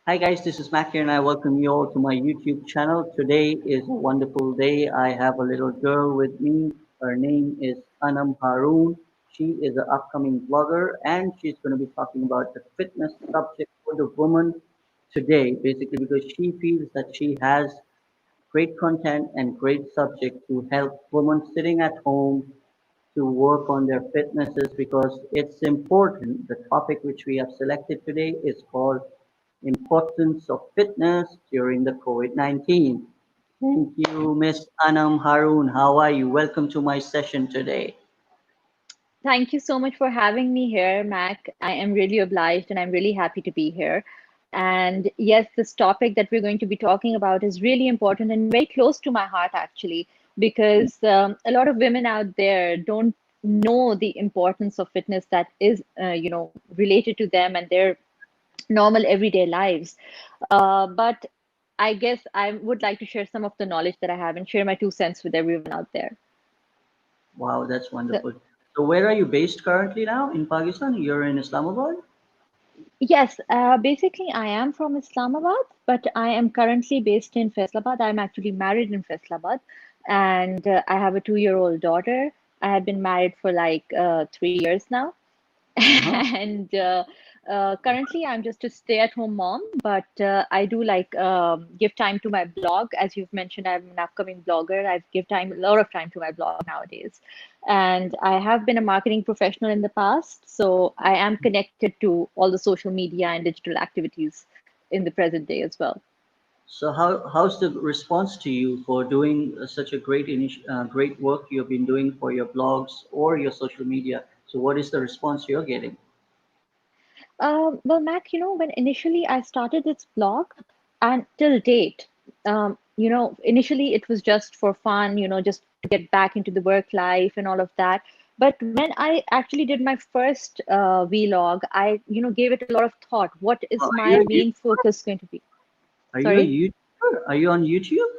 Hi guys, this is Mac here and I welcome you all to my YouTube channel. Today is a wonderful day. I have a little girl with me. Her name is Unum Haroon. She is an upcoming blogger and she's going to be talking about the fitness subject for the woman today, basically because she feels that she has great content and great subject to help women sitting at home to work on their fitnesses because it's important. The topic which we have selected today is called Importance of Fitness During the COVID-19. Thank you, Miss Anam Haroon. How are you? Welcome to my session today. Thank you so much for having me here, Mac. I am really obliged and I'm really happy to be here. And yes, this topic that we're going to be talking about is really important and very close to my heart, actually, because a lot of women out there don't know the importance of fitness that is, related to them and their normal everyday lives. But I guess I would like to share some of the knowledge that I have and share my 2 cents with everyone out there. Wow, that's So, wonderful. So where are you based currently now? In Pakistan? You're in Islamabad? yes, basically, I am from Islamabad, but I am currently based in Faisalabad. I'm actually married in Faisalabad, and I have a 2-year-old daughter. I have been married for like 3 years now. Uh-huh. And currently, I'm just a stay-at-home mom, but I do like give time to my blog. As you've mentioned, I'm an upcoming blogger. I give time a lot of time to my blog nowadays, and I have been a marketing professional in the past, so I am connected to all the social media and digital activities in the present day as well. So how's the response to you for doing such a great work you've been doing for your blogs or your social media? So what is the response you're getting? Well, Mac, when initially I started this blog and till date, initially it was just for fun, just to get back into the work life and all of that. But when I actually did my first vlog, I, gave it a lot of thought. What Oh, is are you my a main YouTuber? focus going to be? Are you a Sorry? YouTuber? Are you on YouTube?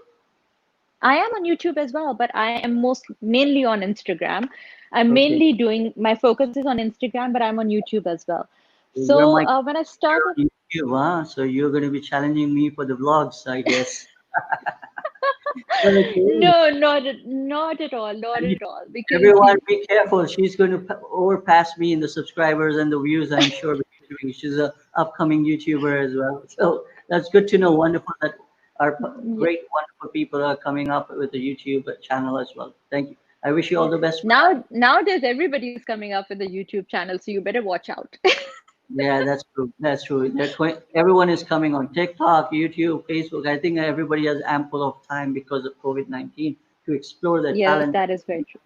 I am on YouTube as well, but I am most mainly on Instagram. I'm Okay. mainly doing my focus is on Instagram, but I'm on YouTube as well. So you're So my when I you're started on YouTube, huh? So you're going to be challenging me for the vlogs, I guess. Okay. No, not at all, not And at all. Because everyone, be careful. She's going to overpass me in the subscribers and the views, I'm sure. Because she's a upcoming YouTuber as well. So that's good to know. Wonderful that our yeah, great, wonderful people are coming up with a YouTube channel as well. Thank you. I wish you all yeah. the best for that. Nowadays everybody's coming up with a YouTube channel, so you better watch out. Yeah, that's true. That's true. Everyone is coming on TikTok, YouTube, Facebook. I think everybody has ample of time because of COVID-19 to explore their Yes, talent that is very true.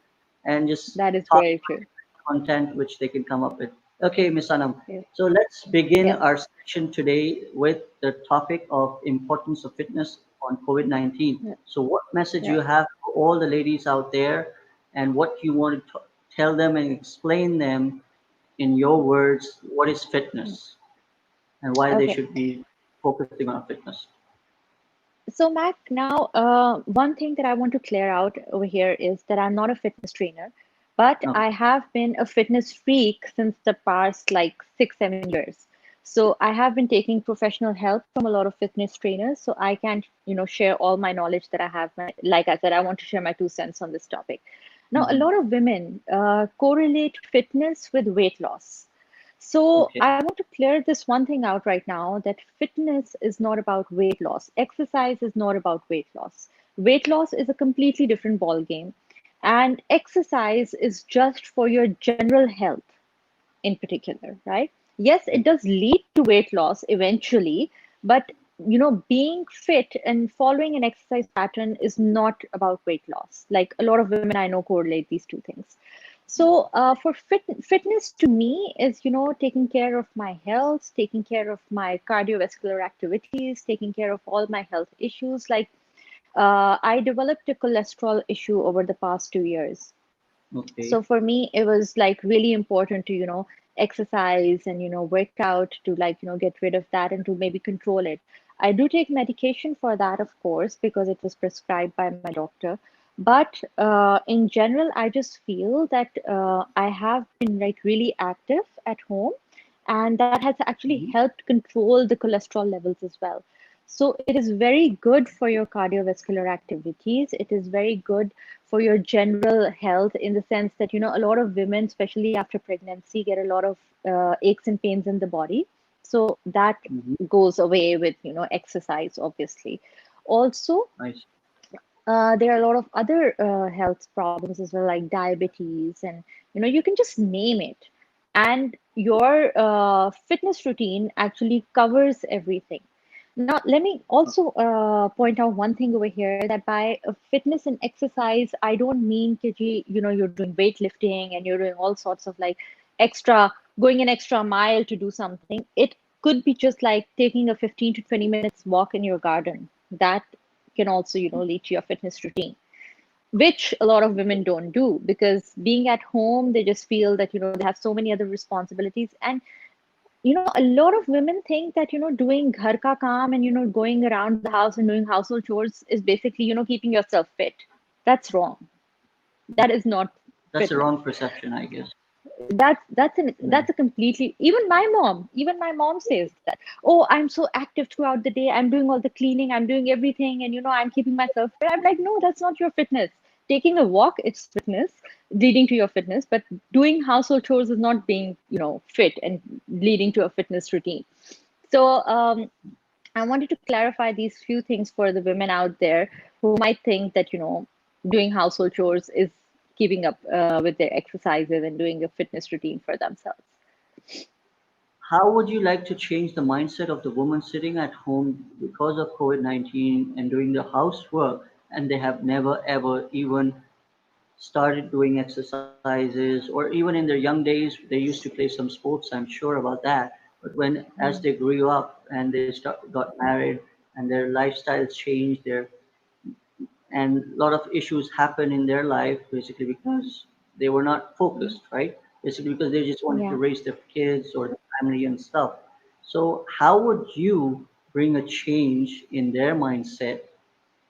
and just That is talk very true. content which they can come up with. Okay, Miss Anam. Yes, So let's begin yes, our session today with the topic of importance of fitness on COVID-19. yeah, So what message yeah. you have for all the ladies out there and what you want to tell them and explain them in your words, what is fitness and why they Okay. should be focusing on fitness? So, Mac, now one thing that I want to clear out over here is that I'm not a fitness trainer, but Okay. I have been a fitness freak since the past like 6, 7 years. So I have been taking professional help from a lot of fitness trainers, so I can, share all my knowledge that I have. Like I said, I want to share my 2 cents on this topic. Now, a Mhm. lot of women correlate fitness with weight loss. So Okay. I want to clear this one thing out right now that fitness is not about weight loss. Exercise is not about weight loss. Weight loss is a completely different ball game. And exercise is just for your general health in particular, right? Yes, it does lead to weight loss eventually, but being fit and following an exercise pattern is not about weight loss. Like a lot of women I know correlate these two things. So for fitness to me is, taking care of my health, taking care of my cardiovascular activities, taking care of all my health issues. Like I developed a cholesterol issue over the past 2 years. Okay. So for me, it was like really important to, exercise and, work out to like, get rid of that and to maybe control it. I do take medication for that, of course, because it was prescribed by my doctor. But in general, I just feel that I have been like really active at home and that has actually Mhm. helped control the cholesterol levels as well. So it is very good for your cardiovascular activities. It is very good for your general health in the sense that, a lot of women, especially after pregnancy, get a lot of aches and pains in the body. So that Mhm. goes away with, exercise, obviously. Also, I see. there are a lot of other health problems as well, like diabetes, and you can just name it. And your fitness routine actually covers everything. Now, let me also point out one thing over here that by fitness and exercise, I don't mean that you're doing weightlifting and you're doing all sorts of like extra, going an extra mile to do something. It could be just like taking a 15 to 20 minutes walk in your garden. That can also, lead to your fitness routine, which a lot of women don't do because being at home, they just feel that, they have so many other responsibilities. And, a lot of women think that, doing ghar ka kaam and, going around the house and doing household chores is basically, keeping yourself fit. That's wrong. That is not That's the fitness. wrong perception, I guess. That's Yeah. a completely, even my mom says that, oh, I'm so active throughout the day, I'm doing all the cleaning, I'm doing everything, and I'm keeping myself fit. I'm like, no, that's not your fitness. Taking a walk, it's fitness, leading to your fitness, but doing household chores is not being fit and leading to a fitness routine. So I wanted to clarify these few things for the women out there who might think that, doing household chores is keeping up with their exercises and doing a fitness routine for themselves. How would you like to change the mindset of the woman sitting at home because of COVID-19 and doing the housework, and they have never ever even started doing exercises, or even in their young days, they used to play some sports, I'm sure about that. But when, as Mm. they grew up and got married and their lifestyles changed, and a lot of issues happen in their life basically because they were not focused, right? Basically because they just wanted to Yeah. raise their kids or the family and stuff. So how would you bring a change in their mindset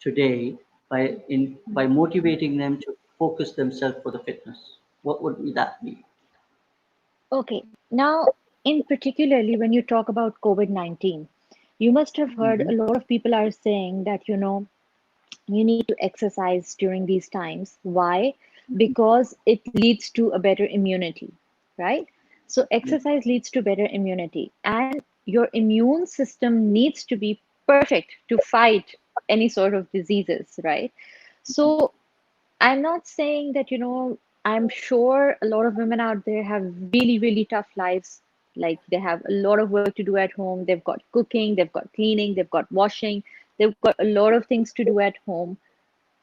today by motivating them to focus themselves for the fitness? What would that be? Okay. Now, in particularly when you talk about COVID-19, you must have heard Hmm. a lot of people are saying that, you need to exercise during these times. Why? Because it leads to a better immunity, right? So Yeah. exercise leads to better immunity, and your immune system needs to be perfect to fight any sort of diseases, right? So I'm not saying that, I'm sure a lot of women out there have really, really tough lives. Like they have a lot of work to do at home. They've got cooking, they've got cleaning, they've got washing, they've got a lot of things to do at home.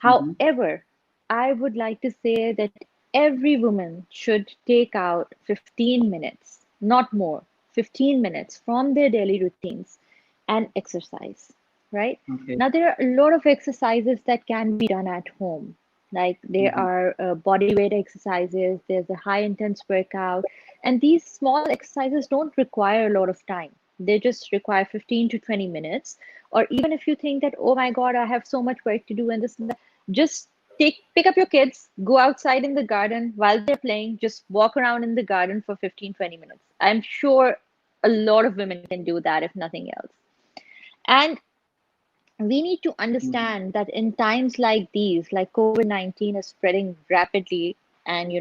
Hmm. However, I would like to say that every woman should take out 15 minutes, not more, 15 minutes from their daily routines and exercise, right? Okay. Now, there are a lot of exercises that can be done at home. Like there Hmm. are body weight exercises, there's a high intense workout, and these small exercises don't require a lot of time. They just require 15 to 20 minutes. Or even if you think that, oh my God, I have so much work to do and this and that, just pick up your kids, go outside in the garden while they're playing, just walk around in the garden for 15, 20 minutes. I'm sure a lot of women can do that if nothing else. And we need to Hmm. understand that in times like these, like COVID-19 is spreading rapidly and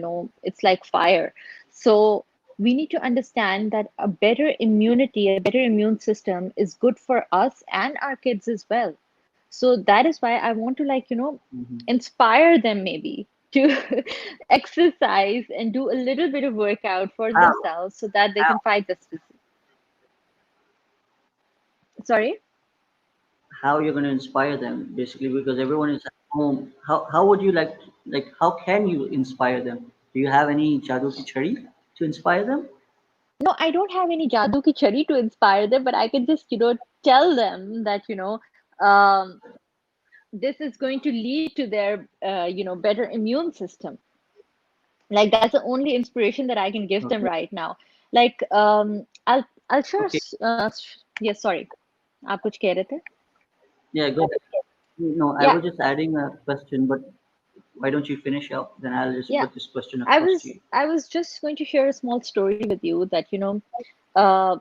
it's like fire. So we need to understand that a better immunity, a better immune system is good for us and our kids as well. So that is why I want to Hmm. inspire them maybe to exercise and do a little bit of workout for How? themselves so that they How? can fight this disease. Sorry? How you're going to inspire them basically because everyone is at home. How would you like how can you inspire them? Do you have any jadoo ki chhadi to inspire them? No, I don't have any jadoo ki chari to inspire them, but I can just, tell them that, um, this is going to lead to their, better immune system. Like that's the only inspiration that I can give them Okay. right now. Like, I'll share. Okay. Yes, sorry. आप कुछ कह रहे थे? Yeah, go ahead. No, I Yeah. was just adding a question, but Why don't you finish up? Then I'll just Yeah, put this question I across to was you. I was just going to share a small story with you that, uh,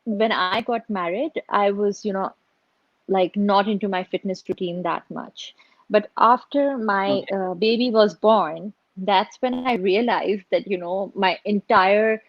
when I got married, I was, like not into my fitness routine that much. But after my Okay. baby was born, that's when I realized that, my entire,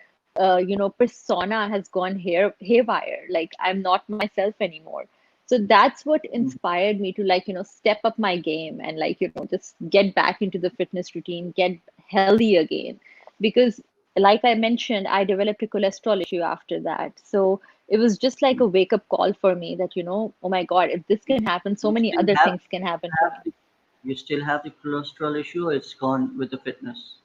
persona has gone haywire. Like I'm not myself anymore. So that's what Mm. inspired me to like, step up my game and like, just get back into the fitness routine, get healthy again. Because like I mentioned, I developed a cholesterol issue after that. So it was just like a wake up call for me that, oh my God, if this can happen, so You many still other have things can happen to me. the, you still have the cholesterol issue, or it's gone with the fitness?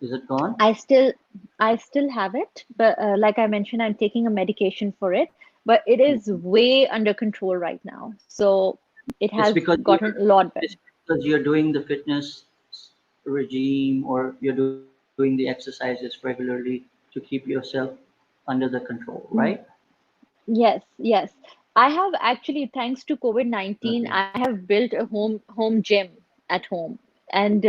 Is it gone? I still, I still have it, but like I mentioned, I'm taking a medication for it, but it is Mhm. way under control right now. So it It's has because gotten a lot better. it's because you're doing the fitness regime, or you're doing the exercises regularly to keep yourself under the control, right? Yes, yes. I have actually, thanks to COVID-19, Okay. I have built a home gym at home. And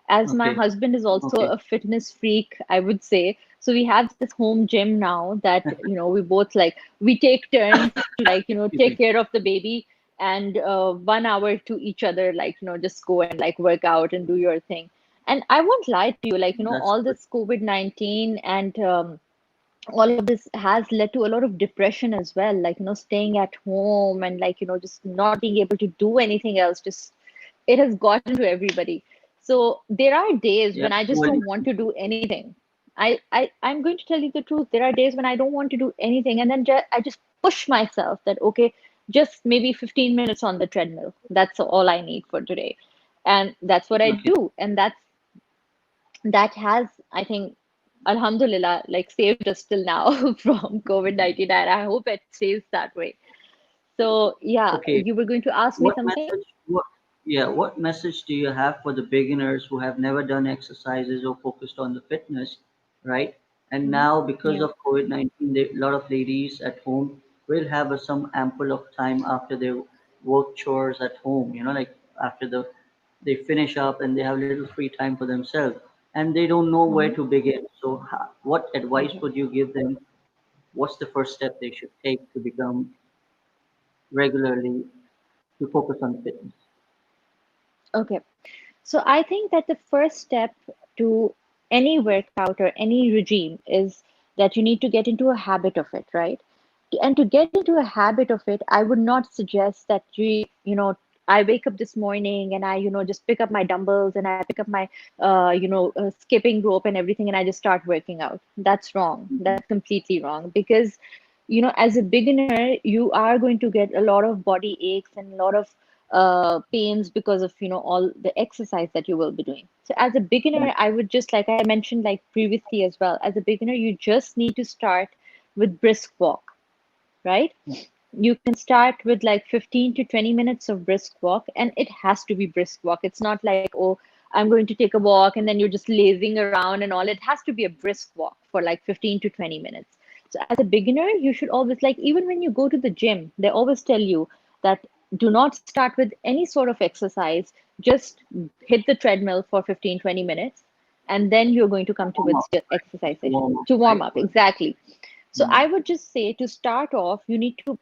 as my Okay. husband is also Okay. a fitness freak, I would say. So we have this home gym now that, we both like, we take turns to like, take care of the baby and 1 hour to each other, like, just go and like work out and do your thing. And I won't lie to you, like, That's all good. this COVID-19 and all of this has led to a lot of depression as well, like, staying at home and like, just not being able to do anything else. Just it has gotten to everybody. So there are days Yeah. when I just Well, don't want to do anything. I'm going to tell you the truth. There are days when I don't want to do anything, and then I just push myself that okay, just maybe 15 minutes on the treadmill. That's all I need for today, and that's what I okay. do, and that has, I think, Alhamdulillah, like saved us till now from COVID-19, and I hope it stays that way. So, yeah, Okay. you were going to ask me What something? message? What message do you have for the beginners who have never done exercises or focused on the fitness, right? And Mhm. now because Yeah. of COVID-19, a lot of ladies at home will have some ample of time after their work chores at home. Like after they finish up and they have little free time for themselves, and they don't know where Hmm. to begin. So, what advice Okay. would you give them? What's the first step they should take to become regularly to focus on fitness? Okay. So I think that the first step to any workout or any regime is that you need to get into a habit of it, right? And to get into a habit of it, I would not suggest that I wake up this morning and I, just pick up my dumbbells and I pick up my, skipping rope and everything and I just start working out. That's wrong. Mhm. That's completely wrong because, as a beginner, you are going to get a lot of body aches and a lot of pains because of all the exercise that you will be doing. So as a beginner, I would just, like I mentioned like previously as well, as a beginner you just need to start with brisk walk, right? You can start with like 15 to 20 minutes of brisk walk, and it has to be brisk walk. It's not like, oh, I'm going to take a walk and then you're just lazing around and all. It has to be a brisk walk for like 15 to 20 minutes. So as a beginner, you should always, like, even when you go to the gym, they always tell you that do not start with any sort of exercise. Just hit the treadmill for 15, 20 minutes, and then you're going to come Warm towards up, your exercise session warm up, to warm right? up. Exactly. So Mm-hmm. I would just say to start off, you need to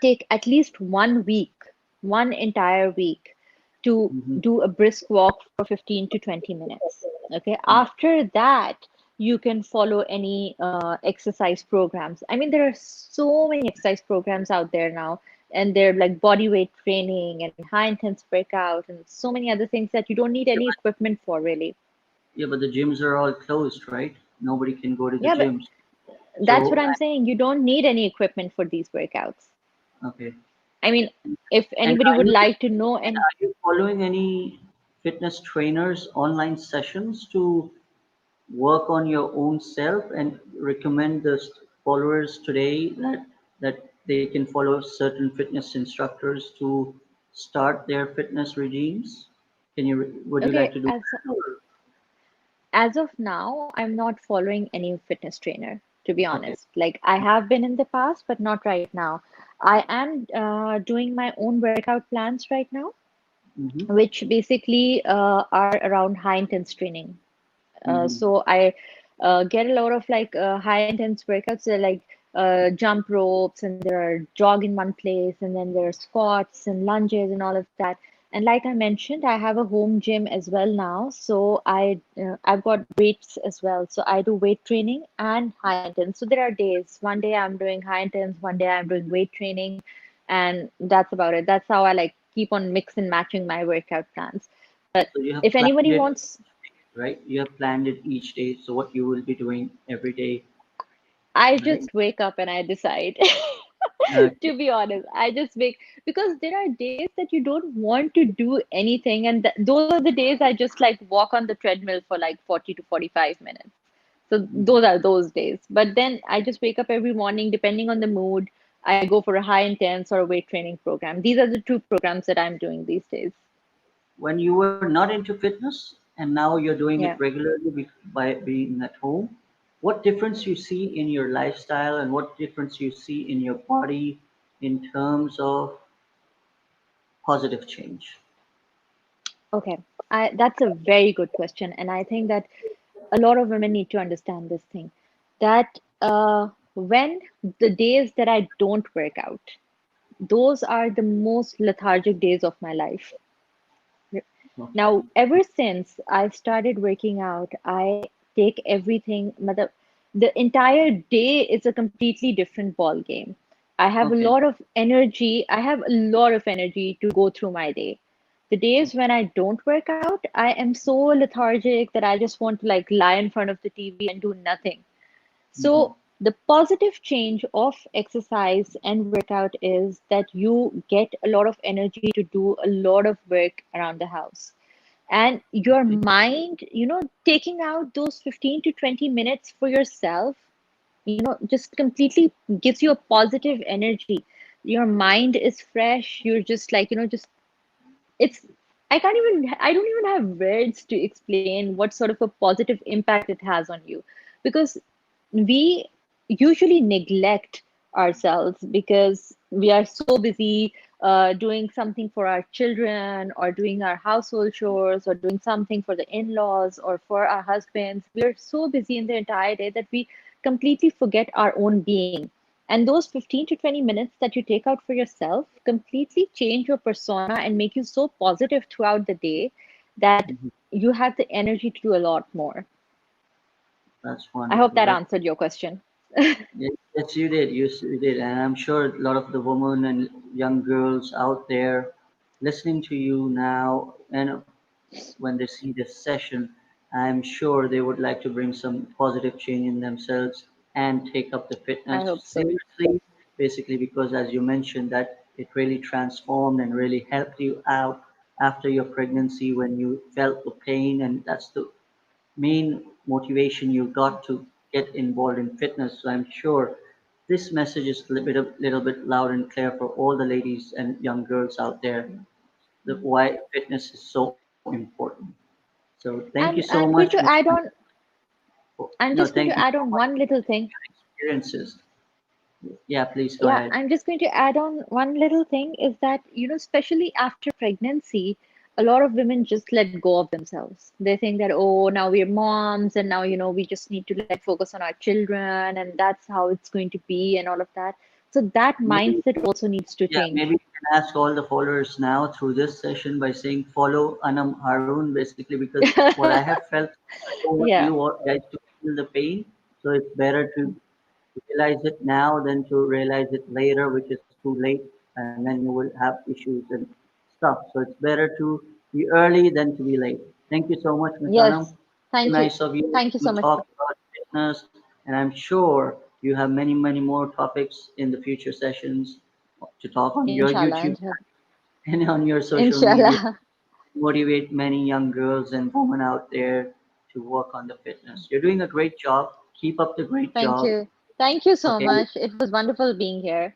take at least 1 week, one entire week, to Mm-hmm. do a brisk walk for 15 to 20 minutes. Okay. After that, you can follow any exercise programs. I mean, there are so many exercise programs out there now, and they're like body weight training and high intense workout and so many other things that you don't need Yeah, any equipment for, really. but the gyms are all closed, right? Nobody can go to the Yeah, but gyms. that's what So, I'm saying. You don't need any equipment for these workouts. okay. I mean, if And anybody would like to know, and are you following any fitness trainers online sessions to work on your own self and recommend the followers today that they can follow certain fitness instructors to start their fitness regimes? Would you like okay, to do that? as of now, I'm not following any fitness trainer, to be Okay. honest. Like I have been in the past, but not right now. I am doing my own workout plans right now. Mm-hmm. which basically are around high intense training. Mm-hmm. So I get a lot of like high intense workouts. They're like jump ropes, and there are jog in one place, and then there are squats and lunges and all of that. And like I mentioned, I have a home gym as well now. So I've got weights as well. So I do weight training and high intense. So there are days. One day I'm doing high intense, one day I'm doing weight training, and that's about it. That's how I like keep on mix and matching my workout plans. But So you have if planned anybody it, wants, right? You have planned it each day. So what you will be doing every day, I right? just wake up and I decide. Okay. To be honest, I just wake because there are days that you don't want to do anything, and th those are the days I just like walk on the treadmill for like 40 to 45 minutes. So those Mhm. are those days. But then I just wake up every morning, depending on the mood. I go for a high intense or a weight training program. These are the two programs that I'm doing these days. When you were not into fitness and now you're doing it Yeah. regularly by being at home, what difference you see in your lifestyle and what difference you see in your body in terms of positive change? Okay. That's a very good question. And I think that a lot of women need to understand this thing that when the days that I don't work out, those are the most lethargic days of my life. Okay. Now, ever since I started working out, I take everything, the entire day is a completely different ball game. I have a Okay. lot of energy. I have a lot of energy to go through my day. The days when I don't work out, I am so lethargic that I just want to like lie in front of the TV and do nothing. Hmm. So the positive change of exercise and workout is that you get a lot of energy to do a lot of work around the house. And your Okay. mind, taking out those 15 to 20 minutes for yourself, just completely gives you a positive energy. Your mind is fresh. You're just like, just it's I don't even have words to explain what sort of a positive impact it has on you because we usually neglect ourselves because we are so busy doing something for our children or doing our household chores or doing something for the in-laws or for our husbands. We're so busy in the entire day that we completely forget our own being. And those 15 to 20 minutes that you take out for yourself completely change your persona and make you so positive throughout the day that Hmm. you have the energy to do a lot more. That's I hope wonderful. that That answered your question. yes, you did. You did, and I'm sure a lot of the women and young girls out there listening to you now, and when they see this session, I'm sure they would like to bring some positive change in themselves and take up the I fitness hope so. seriously, basically because as you mentioned that it really transformed and really helped you out after your pregnancy when you felt the pain, and that's the main motivation you got to get involved in fitness. So I'm sure this message is little bit loud and clear for all the ladies and young girls out there that Mm. why fitness is so important. So thank you so And much, I'm Miss going to Anna. add on, No, I'm just thank going you to so add on much one for little thing. your experiences. Yeah, please go Yeah, ahead. I'm just going to add on one little thing is that, especially after pregnancy, a lot of women just let go of themselves. They think that, oh, now we're moms and now, we just need to like focus on our children and that's how it's going to be and all of that. So that Maybe mindset also needs to Yeah, change. maybe you can ask all the followers now through this session by saying follow Anam Haroon basically because what I have felt, I don't want you Yeah. all guys to feel the pain. So it's better to realize it now than to realize it later, which is too late, and then you will have issues and stuff. So it's better to be early than to be late. Thank you so much, Ms. Anam. Yes. So Thank you. nice of you Thank you so to much. talk about fitness, and I'm sure you have many, many more topics in the future sessions to talk on your Inshallah. YouTube Inshallah. and on your social media, Inshallah. motivate many young girls and women out there to work on the fitness. You're doing a great job. Keep up the great Thank job. you. Thank you so Okay, much. It was wonderful being here.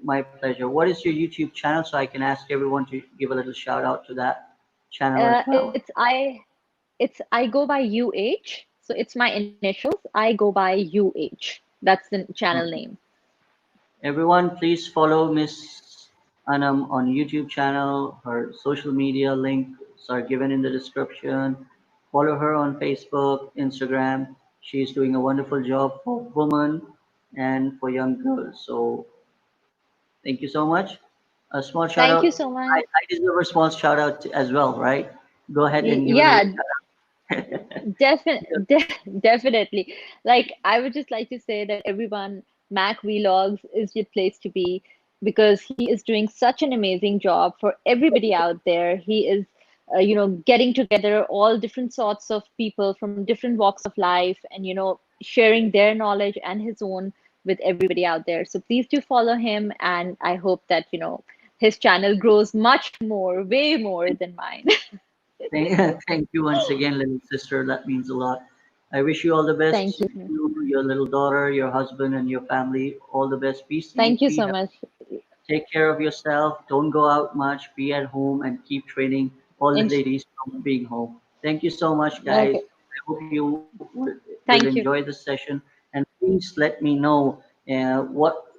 my pleasure. What is your YouTube channel so I can ask everyone to give a little shout out to that channel as well? I go by UH. So it's my initials. I go by UH. That's the channel Okay. name. Everyone, please follow Miss Anam on YouTube channel. Her social media links are given in the description. Follow her on Facebook, Instagram. She's doing a wonderful job for women and for young girls. So thank you so much. A small shout Thank you out. so much. I deserve a small shout out as well, right? Go ahead and give a little Yeah, shout out. Definitely. Like, I would just like to say that everyone, Mac Vlogs is your place to be because he is doing such an amazing job for everybody out there. He is, getting together all different sorts of people from different walks of life and, sharing their knowledge and his own with everybody out there. So please do follow him. And I hope that, his channel grows much more, way more than mine. Thank, thank you once again, little sister. That means a lot. I wish you all the best. Thank you. You, your little daughter, your husband, and your family. All the best. Be safe. Thank you Be so healthy. much. Take care of yourself. Don't go out much. Be at home and keep training all the In ladies from being home. Thank you so much, guys. Okay. I hope you will enjoy Thank this you. session. And please let me know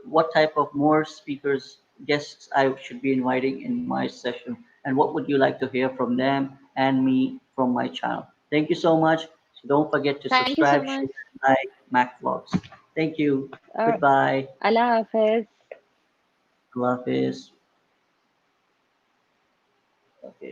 what type of more speakers, guests I should be inviting in my session, and what would you like to hear from them and me from my channel. Thank you so much. So don't forget to Thank you so subscribe, much. share, and like Mac Vlogs. Thank you. Uh, Goodbye. Allah Hafiz. Allah Hafiz. Okay.